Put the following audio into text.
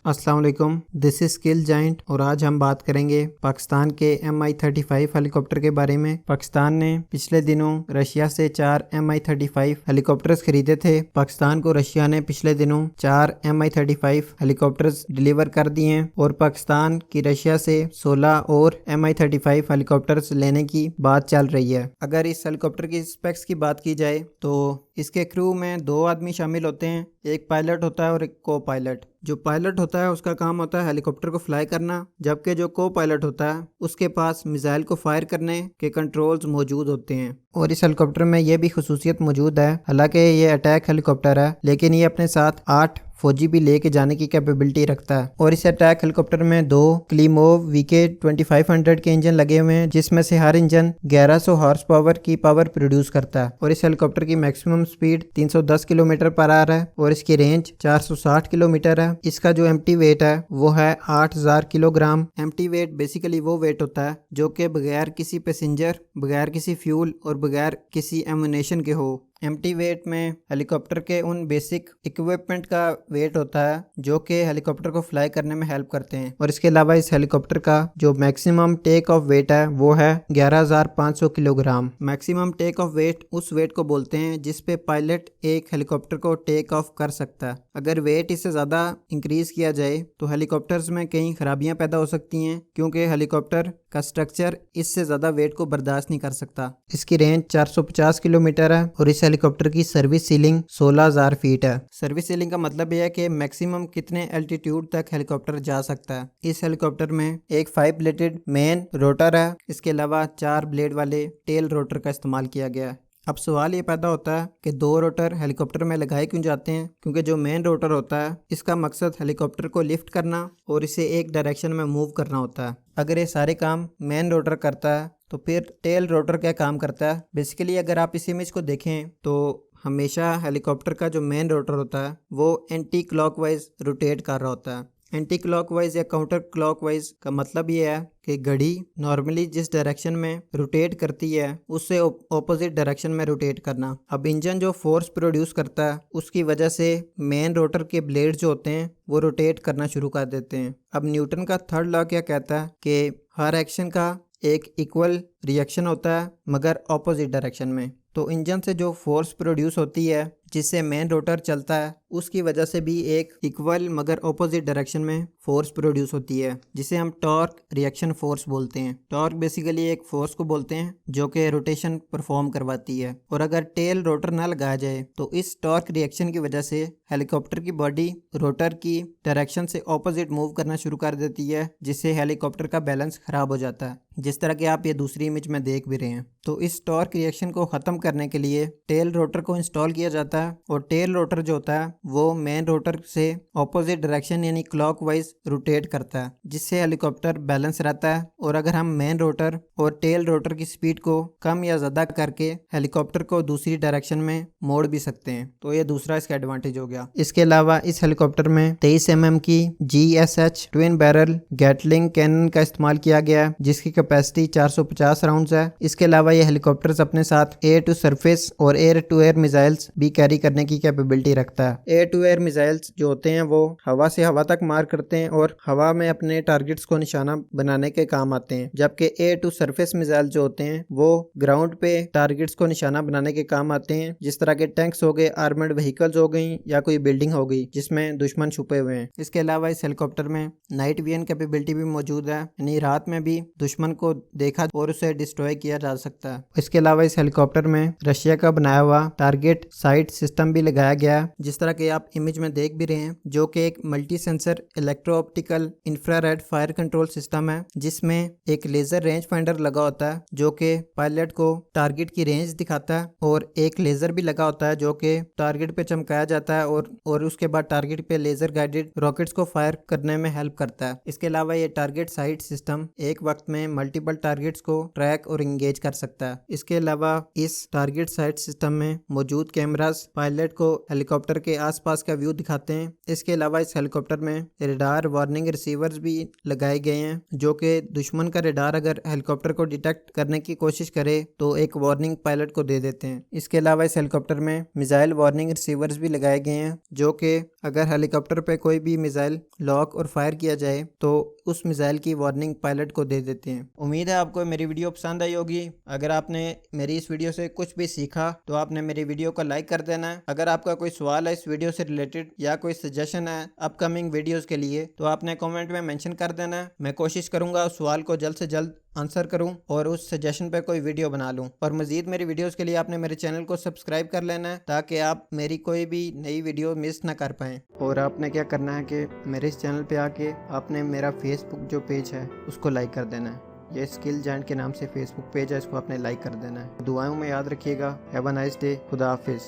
अस्सलाम वालेकुम, this is skill giant और आज हम बात करेंगे पाकिस्तान के Mi-35 हेलीकॉप्टर के बारे में। पाकिस्तान ने पिछले दिनों रशिया से 4 Mi-35 हेलीकॉप्टर्स खरीदे थे। पाकिस्तान को रशिया ने पिछले दिनों 4 Mi-35 हेलीकॉप्टर्स डिलीवर कर दिए हैं और पाकिस्तान की रशिया से 16 और Mi-35 हेलीकॉप्टर्स लेने की बात चल रही है। अगर इस हेलीकॉप्टर की स्पेक्स की बात की जाए तो इसके क्रू में 2 आदमी शामिल होते हैं, एक पायलट होता है और एक को पायलट। जो पायलट होता है उसका काम होता है हेलीकॉप्टर को फ्लाई करना, जबकि जो को पायलट होता है उसके पास मिसाइल को फायर करने के कंट्रोल्स मौजूद होते हैं। और इस हेलीकॉप्टर में यह भी खसूसियत मौजूद है, हालांकि ये अटैक हेलीकॉप्टर है लेकिन ये अपने साथ 8 फौजी भी लेके जाने की कैपेबिलिटी रखता है। और इस अटैक हेलीकॉप्टर में 2 क्लीमोव VK-2500 के इंजन लगे हुए हैं, जिसमें से हर इंजन 1100 हॉर्स पावर की पावर प्रोड्यूस करता है। और इस हेलीकॉप्टर की maximum speed 310 kilometre per hour है और इसकी रेंज 460 किलोमीटर है। इसका जो एम्प्टी वेट है वो है 8000 किलोग्राम। एम्प्टी वेट बेसिकली वो वेट होता है जो कि बगैर किसी पैसेंजर, बगैर किसी फ्यूल और बगैर किसी एमुनेशन के हो। एम्प्टी वेट में हेलीकॉप्टर के उन बेसिक इक्विपमेंट का वेट होता है जो कि हेलीकॉप्टर को फ्लाई करने में हेल्प करते हैं। और इसके अलावा इस हेलीकॉप्टर का जो मैक्सिमम टेक ऑफ वेट है वो है 11500 kilogram. Maximum take off weight उस वेट को बोलते हैं जिस पे पायलट एक हेलीकॉप्टर को टेक ऑफ कर सकता है। अगर वेट इससे ज़्यादा इंक्रीज किया जाए तो हेलीकॉप्टर्स में कई खराबियां पैदा हो सकती हैं, क्योंकि हेलीकॉप्टर का स्ट्रक्चर इससे ज़्यादा वेट को बर्दाश्त नहीं कर सकता। इसकी रेंज 450 किलोमीटर है और इस हेलीकॉप्टर की सर्विस सीलिंग 16000 फीट है। सर्विस सीलिंग का मतलब यह है कि मैक्सिमम कितने एल्टीट्यूड तक हेलीकॉप्टर जा सकता है। इस हेलीकॉप्टर में एक 5 ब्लेडेड मेन रोटर है, इसके अलावा 4 ब्लेड वाले टेल रोटर का इस्तेमाल किया गया है। अब सवाल ये पैदा होता है कि 2 रोटर हेलीकॉप्टर में लगाए क्यों जाते हैं, क्योंकि जो मेन रोटर होता है इसका मकसद हेलीकॉप्टर को लिफ्ट करना और इसे एक डायरेक्शन में मूव करना होता है। अगर ये सारे काम मेन रोटर करता है तो फिर टेल रोटर क्या काम करता है। बेसिकली अगर आप इस इमेज को देखें तो हमेशा हेलीकॉप्टर का जो मेन रोटर होता है वो एंटी क्लॉकवाइज रोटेट कर रहा होता है। एंटी क्लॉकवाइज या काउंटर क्लॉकवाइज का मतलब ये है कि घड़ी नॉर्मली जिस डायरेक्शन में रोटेट करती है उससे ऑपोजिट डायरेक्शन में रोटेट करना। अब इंजन जो फोर्स प्रोड्यूस करता है उसकी वजह से मेन रोटर के ब्लेड जो होते हैं वो रोटेट करना शुरू कर देते हैं। अब न्यूटन का थर्ड लॉ क्या कहता है कि हर एक्शन का एक इक्वल रिएक्शन होता है मगर ऑपोजिट डायरेक्शन में। तो इंजन से जो फोर्स प्रोड्यूस होती है जिससे मेन रोटर चलता है उसकी वजह से भी एक इक्वल मगर ऑपोजिट डायरेक्शन में फोर्स प्रोड्यूस होती है, जिसे हम टॉर्क रिएक्शन फोर्स बोलते हैं। टॉर्क बेसिकली एक फोर्स को बोलते हैं जो कि रोटेशन परफॉर्म करवाती है। और अगर टेल रोटर ना लगाया जाए तो इस टॉर्क रिएक्शन की वजह से हेलीकॉप्टर की बॉडी रोटर की डायरेक्शन से ऑपोजिट मूव करना शुरू कर देती है, जिससे हेलीकॉप्टर का बैलेंस खराब हो जाता है, जिस तरह कि आप ये दूसरी इमेज में देख भी रहे हैं। तो इस टॉर्क रिएक्शन को ख़त्म करने के लिए टेल रोटर को इंस्टॉल किया जाता है और टेल रोटर जो होता है वो मेन रोटर से ऑपोजिट डायरेक्शन यानी क्लॉकवाइज रोटेट करता है, जिससे हेलीकॉप्टर बैलेंस रहता है। और अगर हम मेन रोटर और टेल रोटर की स्पीड को कम या ज़्यादा करके हेलीकॉप्टर को दूसरी डायरेक्शन में मोड़ भी सकते हैं, तो ये दूसरा इसका एडवांटेज हो गया। इसके अलावा इस हेलीकॉप्टर में 23 mm की GSH twin barrel Gatling cannon का इस्तेमाल किया गया है, जिसकी कैपेसिटी 450 राउंड्स है। इसके अलावा ये हेलीकॉप्टर्स अपने साथ एयर टू सरफेस और एयर टू एयर मिसाइल्स भी कैरी करने की कैपेबिलिटी रखता है। एयर टू एयर मिसाइल्स जो होते हैं वो हवा से हवा तक मार करते हैं और हवा में अपने टारगेट्स को निशाना बनाने के काम आते हैं, जबकि एयर टू सरफेस मिसाइल जो होते हैं वो ग्राउंड पे टारगेट्स को निशाना बनाने के काम आते हैं, जिस तरह के टैंक्स हो गए, आर्मर्ड व्हीकल्स हो गई या कोई बिल्डिंग हो गई जिसमें दुश्मन छुपे हुए हैं। इसके अलावा इस हेलीकॉप्टर में नाइट विजन कैपेबिलिटी भी मौजूद है, यानी रात में भी दुश्मन को देखा और उसे डिस्ट्रॉय किया जा सकता है। इसके अलावा इस हेलीकॉप्टर में रशिया का बनाया हुआ टारगेट साइट सिस्टम भी लगाया गया है, जिस तरह के आप इमेज में देख भी रहे हैं, जो कि एक multi sensor electro optical infrared fire control system है, जिसमें एक लेजर रेंज फाइंडर लगा होता है जो कि पायलट को टारगेट की रेंज दिखाता है, और एक लेजर भी लगा होता है जो कि टारगेट पे चमकाया जाता है और उसके बाद टारगेट पे लेजर गाइडेड रॉकेट्स को फायर करने में हेल्प करता है। इसके अलावा ये टारगेट साइट सिस्टम एक वक्त में मल्टीपल टारगेट्स को ट्रैक और इंगेज कर सकता है। इसके अलावा इस टारगेट साइट सिस्टम में मौजूद कैमरास पास पायलट को हेलीकॉप्टर के आसपास का व्यू दिखाते हैं। इसके अलावा इस हेलीकॉप्टर में रेडार वार्निंग रिसीवर्स भी लगाए गए हैं, जो कि दुश्मन का रेडार अगर हेलीकॉप्टर को डिटेक्ट करने की कोशिश करे तो एक वार्निंग पायलट को दे देते हैं। इसके अलावा इस हेलीकॉप्टर में मिसाइल वार्निंग रिसीवर्स भी लगाए गए हैं, जो कि अगर हेलीकॉप्टर पे कोई भी मिसाइल लॉक और फायर किया जाए तो उस मिसाइल की वार्निंग पायलट को दे देते हैं। उम्मीद है आपको मेरी वीडियो पसंद आई होगी। अगर आपने मेरी इस वीडियो से कुछ भी सीखा तो आपने मेरी वीडियो को लाइक कर देना है। अगर आपका कोई सवाल है इस वीडियो से रिलेटेड या कोई सजेशन है अपकमिंग वीडियोस के लिए तो आपने कमेंट में मेंशन कर देना है। मैं कोशिश करूंगा उस सवाल को जल्द से जल्द आंसर करूं और उस सजेशन पे कोई वीडियो बना लूं। और मजीद मेरी वीडियोस के लिए आपने मेरे चैनल को सब्सक्राइब कर लेना है ताकि आप मेरी कोई भी नई वीडियो मिस ना कर पाएं। और आपने क्या करना है कि मेरे इस चैनल पे आके आपने मेरा फेसबुक जो पेज है उसको लाइक कर देना है। ये स्किल जाइंट के नाम से फेसबुक पेज है, इसको आपने लाइक कर देना है। दुआओं में याद रखिएगा। Have a nice day. खुदा हाफिज।